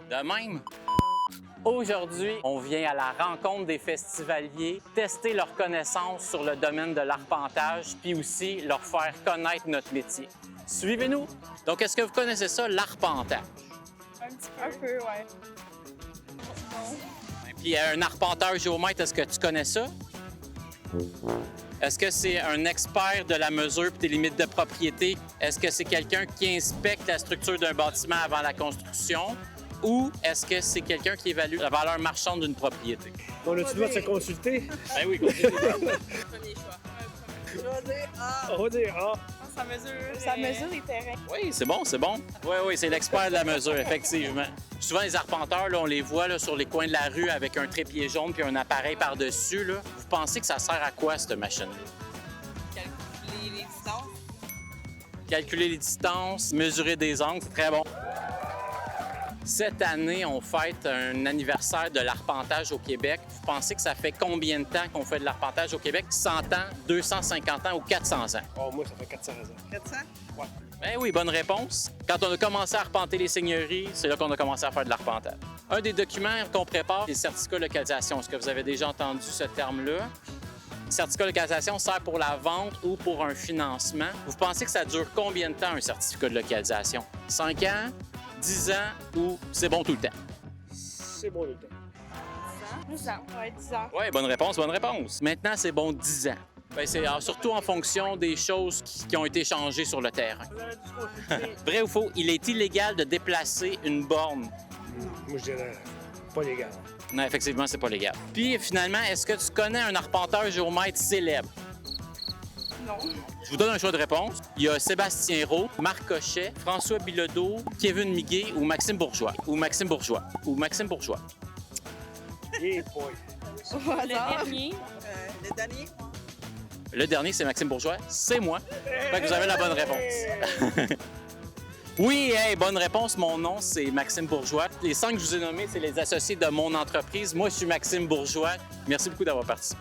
De même. Aujourd'hui, on vient à la rencontre des festivaliers, tester leurs connaissances sur le domaine de l'arpentage, puis aussi leur faire connaître notre métier. Suivez-nous! Donc, est-ce que vous connaissez ça, l'arpentage? Un petit peu. Un peu, ouais. Puis un arpenteur géomètre, est-ce que tu connais ça? Est-ce que c'est un expert de la mesure et des limites de propriété? Est-ce que c'est quelqu'un qui inspecte la structure d'un bâtiment avant la construction? Ou est-ce que c'est quelqu'un qui évalue la valeur marchande d'une propriété? On a-tu le droit de se consulter? Ben oui, consultez. Premier choix. Je vais dire A. On va dire A. Ça mesure les terrains. Oui, c'est bon, c'est bon. Oui, c'est l'expert de la mesure, effectivement. Souvent, les arpenteurs, là, on les voit là, sur les coins de la rue avec un trépied jaune puis un appareil par-dessus. Là. Vous pensez que ça sert à quoi, cette machine-là? Calculer les distances. Calculer les distances, mesurer des angles, c'est très bon. Cette année, on fête un anniversaire de l'arpentage au Québec. Vous pensez que ça fait combien de temps qu'on fait de l'arpentage au Québec? 100 ans, 250 ans ou 400 ans? Oh, moi, ça fait 400 ans. 400? Ouais. Ben oui, bonne réponse. Quand on a commencé à arpenter les seigneuries, c'est là qu'on a commencé à faire de l'arpentage. Un des documents qu'on prépare, c'est le certificat de localisation. Est-ce que vous avez déjà entendu ce terme-là? Le certificat de localisation sert pour la vente ou pour un financement. Vous pensez que ça dure combien de temps, un certificat de localisation? 5 ans? 10 ans ou c'est bon tout le temps? C'est bon le temps. 10 ans. Ouais, 10 ans. Oui, bonne réponse, bonne réponse. Maintenant, c'est bon 10 ans. Ben, c'est surtout en fonction des choses qui ont été changées sur le terrain. Vrai ou faux, il est illégal de déplacer une borne. Moi, je dirais pas légal. Non, effectivement, c'est pas légal. Puis finalement, est-ce que tu connais un arpenteur géomètre célèbre? Non. Je vous donne un choix de réponse. Il y a Sébastien Roux, Marc Cochet, François Bilodeau, Kevin Miguet ou Maxime Bourgeois. Ou Maxime Bourgeois. Ou Maxime Bourgeois. Yeah, boy. Au hasard. Le dernier? Le dernier, c'est Maxime Bourgeois. C'est moi. Fait que vous avez la bonne réponse. Oui, hey, bonne réponse. Mon nom, c'est Maxime Bourgeois. Les 5 que je vous ai nommés, c'est les associés de mon entreprise. Moi, je suis Maxime Bourgeois. Merci beaucoup d'avoir participé.